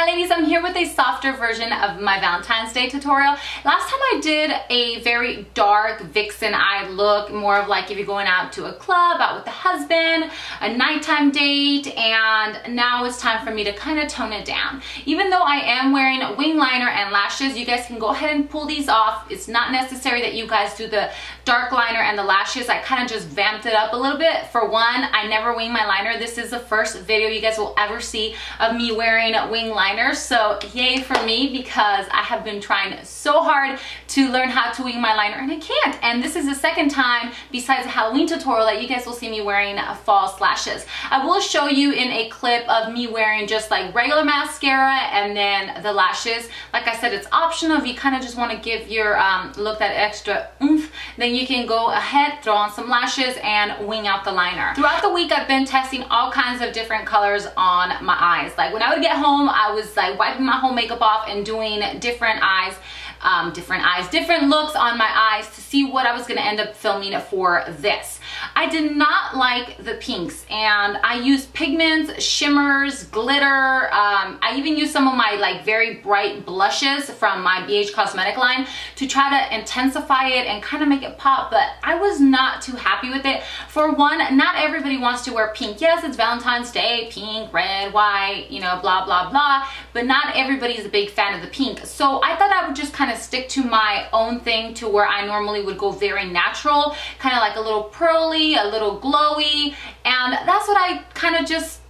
Hi ladies, I'm here with a softer version of my Valentine's Day tutorial. Last time I did a very dark vixen eye look, more of like if you're going out to a club, out with the husband, a nighttime date, and now it's time for me to kind of tone it down. Even though I am wearing wing liner and lashes, you guys can go ahead and pull these off. It's not necessary that you guys do the dark liner and the lashes. I kind of just vamped it up a little bit. For one, I never wing my liner. This is the first video you guys will ever see of me wearing wing liner, so yay for me, because I have been trying so hard to learn how to wing my liner and I can't. And this is the second time besides the Halloween tutorial that you guys will see me wearing false lashes. I will show you in a clip of me wearing just like regular mascara and then the lashes. Like I said, it's optional. If you kind of just want to give your look that extra oomph, then you can go ahead, throw on some lashes and wing out the liner. Throughout the week, I've been testing all kinds of different colors on my eyes. Like when I would get home, I was like wiping my whole makeup off and doing different looks on my eyes to see what I was going to end up filming for this. I did not like the pinks, and I used pigments, shimmers, glitter. I even used some of my like very bright blushes from my BH cosmetic line to try to intensify it and kind of make it pop, but I was not too happy with it. For one, not everybody wants to wear pink. Yes, it's Valentine's Day, pink, red, white, you know, blah, blah, blah, but not everybody's a big fan of the pink. So I thought I would just kind of stick to my own thing, to where I normally would go very natural, kind of like a little pearly, a little glowy, and that's what I kind of just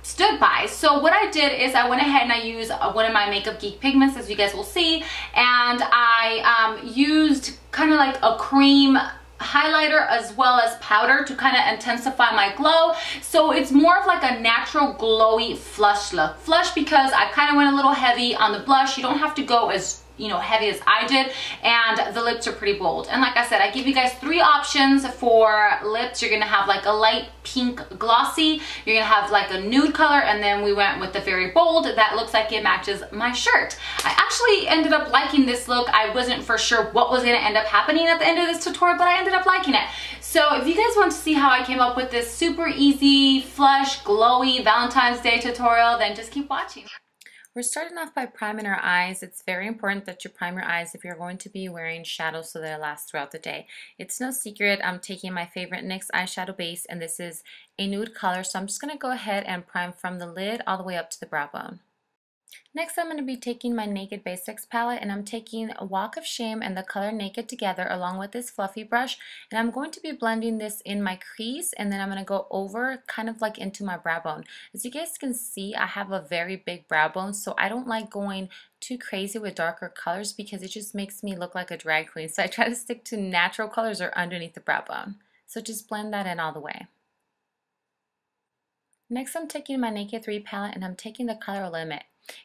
stood by. So what I did is I went ahead and I used one of my Makeup Geek pigments, as you guys will see, and I used kind of like a cream highlighter as well as powder to kind of intensify my glow. So it's more of like a natural glowy flush look. Flush because I kind of went a little heavy on the blush. You don't have to go as, you know, heavy as I did, and the lips are pretty bold. And like I said, I give you guys three options for lips. You're gonna have like a light pink glossy, you're gonna have like a nude color, and then we went with the very bold that looks like it matches my shirt. I actually ended up liking this look. I wasn't for sure what was gonna end up happening at the end of this tutorial, but I ended up liking it. So if you guys want to see how I came up with this super easy, flush, glowy Valentine's Day tutorial, then just keep watching. We're starting off by priming our eyes. It's very important that you prime your eyes if you're going to be wearing shadows so that it lasts throughout the day. It's no secret, I'm taking my favorite NYX eyeshadow base, and this is a nude color, so I'm just going to go ahead and prime from the lid all the way up to the brow bone. Next, I'm going to be taking my Naked Basics palette, and I'm taking a Walk of Shame and the color Naked together along with this fluffy brush, and I'm going to be blending this in my crease, and then I'm going to go over kind of like into my brow bone. As you guys can see, I have a very big brow bone, so I don't like going too crazy with darker colors because it just makes me look like a drag queen. So I try to stick to natural colors or underneath the brow bone. So just blend that in all the way. Next, I'm taking my Naked 3 palette and I'm taking the color Limit.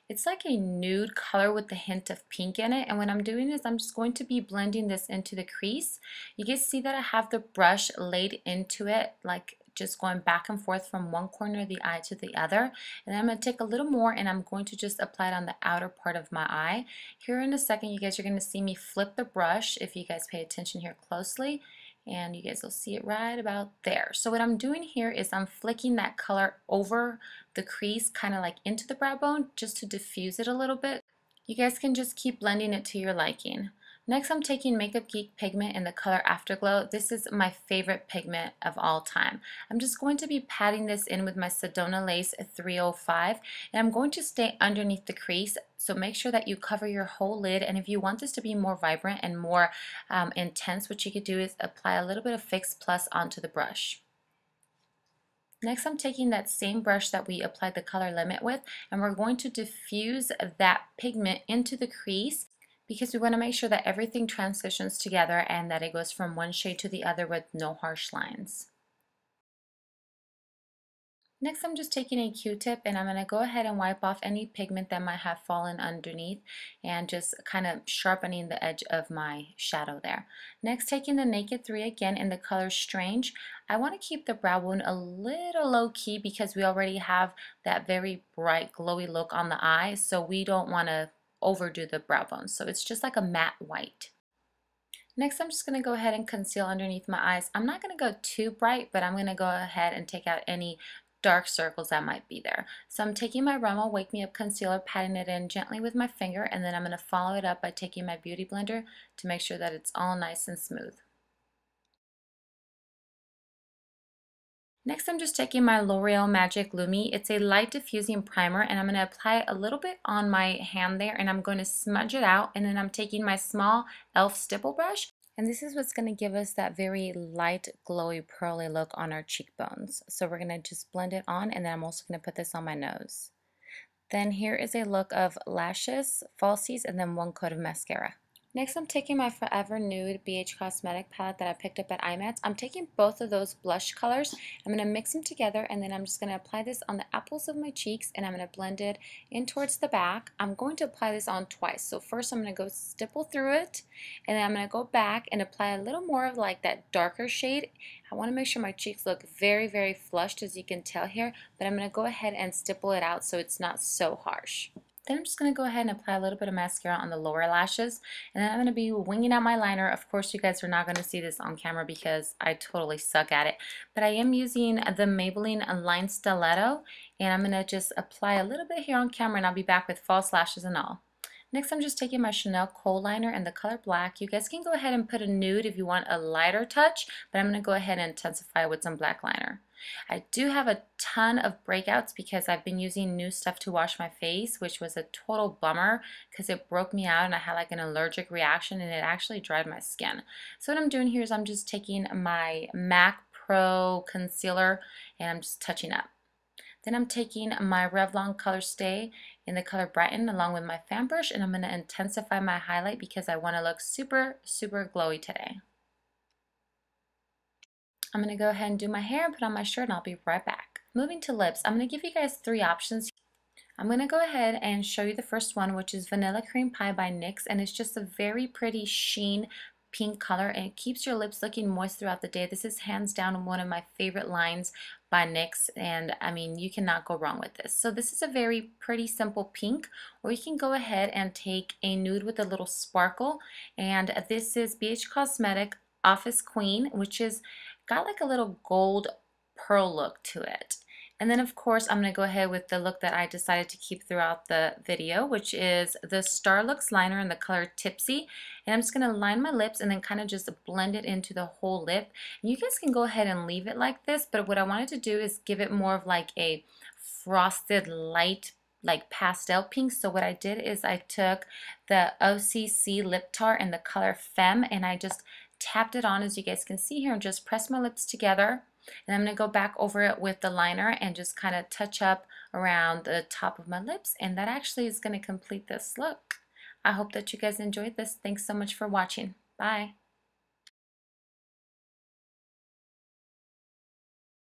It's like a nude color with a hint of pink in it, and what I'm doing is I'm just going to be blending this into the crease. You guys see that I have the brush laid into it, like just going back and forth from one corner of the eye to the other, and then I'm going to take a little more and I'm going to just apply it on the outer part of my eye. Here in a second, you guys are going to see me flip the brush if you guys pay attention here closely, and you guys will see it right about there. So what I'm doing here is I'm flicking that color over the crease, kind of like into the brow bone, just to diffuse it a little bit. You guys can just keep blending it to your liking. Next, I'm taking Makeup Geek pigment in the color Afterglow. This is my favorite pigment of all time. I'm just going to be patting this in with my Sedona Lace 305, and I'm going to stay underneath the crease, so make sure that you cover your whole lid. And if you want this to be more vibrant and more intense, what you could do is apply a little bit of Fix Plus onto the brush. Next, I'm taking that same brush that we applied the color Limit with, and we're going to diffuse that pigment into the crease, because we want to make sure that everything transitions together and that it goes from one shade to the other with no harsh lines. Next, I'm just taking a Q-tip and I'm going to go ahead and wipe off any pigment that might have fallen underneath and just kind of sharpening the edge of my shadow there. Next, taking the Naked 3 again in the color Strange. I want to keep the brow bone a little low key because we already have that very bright glowy look on the eye, so we don't want to overdo the brow bone. So it's just like a matte white. Next, I'm just going to go ahead and conceal underneath my eyes. I'm not going to go too bright, but I'm going to go ahead and take out any dark circles that might be there. So I'm taking my Rimmel Wake Me Up Concealer, patting it in gently with my finger, and then I'm going to follow it up by taking my Beauty Blender to make sure that it's all nice and smooth. Next, I'm just taking my L'Oreal Magic Lumi. It's a light diffusing primer, and I'm going to apply a little bit on my hand there, and I'm going to smudge it out, and then I'm taking my small e.l.f. stipple brush, and this is what's going to give us that very light, glowy, pearly look on our cheekbones. So we're going to just blend it on, and then I'm also going to put this on my nose. Then here is a look of lashes, falsies, and then one coat of mascara. Next, I'm taking my Forever Nude BH Cosmetic palette that I picked up at IMATS. I'm taking both of those blush colors. I'm going to mix them together, and then I'm just going to apply this on the apples of my cheeks, and I'm going to blend it in towards the back. I'm going to apply this on twice. So first I'm going to go stipple through it, and then I'm going to go back and apply a little more of like that darker shade. I want to make sure my cheeks look very, very flushed, as you can tell here, but I'm going to go ahead and stipple it out so it's not so harsh. Then I'm just going to go ahead and apply a little bit of mascara on the lower lashes, and then I'm going to be winging out my liner. Of course, you guys are not going to see this on camera because I totally suck at it, but I am using the Maybelline Line Stiletto, and I'm going to just apply a little bit here on camera, and I'll be back with false lashes and all. Next, I'm just taking my Chanel Kohl liner in the color black. You guys can go ahead and put a nude if you want a lighter touch, but I'm going to go ahead and intensify with some black liner. I do have a ton of breakouts because I've been using new stuff to wash my face, which was a total bummer because it broke me out and I had like an allergic reaction and it actually dried my skin. So what I'm doing here is I'm just taking my MAC Pro concealer and I'm just touching up. Then I'm taking my Revlon Color Stay in the color Brighten along with my fan brush, and I'm going to intensify my highlight because I want to look super, super glowy today. I'm going to go ahead and do my hair and put on my shirt, and I'll be right back. Moving to lips, I'm going to give you guys 3 options. I'm going to go ahead and show you the first one, which is Vanilla Cream Pie by NYX, and it's just a very pretty sheen pink color, and it keeps your lips looking moist throughout the day. This is hands down one of my favorite lines by NYX, and I mean, you cannot go wrong with this. So this is a very pretty simple pink, or you can go ahead and take a nude with a little sparkle, and this is BH Cosmetic Office Queen, which is got like a little gold pearl look to it. And then of course I'm going to go ahead with the look that I decided to keep throughout the video, which is the Starlux liner in the color Tipsy. And I'm just going to line my lips and then kind of just blend it into the whole lip. And you guys can go ahead and leave it like this, but what I wanted to do is give it more of like a frosted light like pastel pink. So what I did is I took the OCC lip tart in the color Femme and I just tapped it on, as you guys can see here, and just press my lips together. And I'm going to go back over it with the liner and just kind of touch up around the top of my lips, and that actually is going to complete this look. I hope that you guys enjoyed this. Thanks so much for watching. Bye.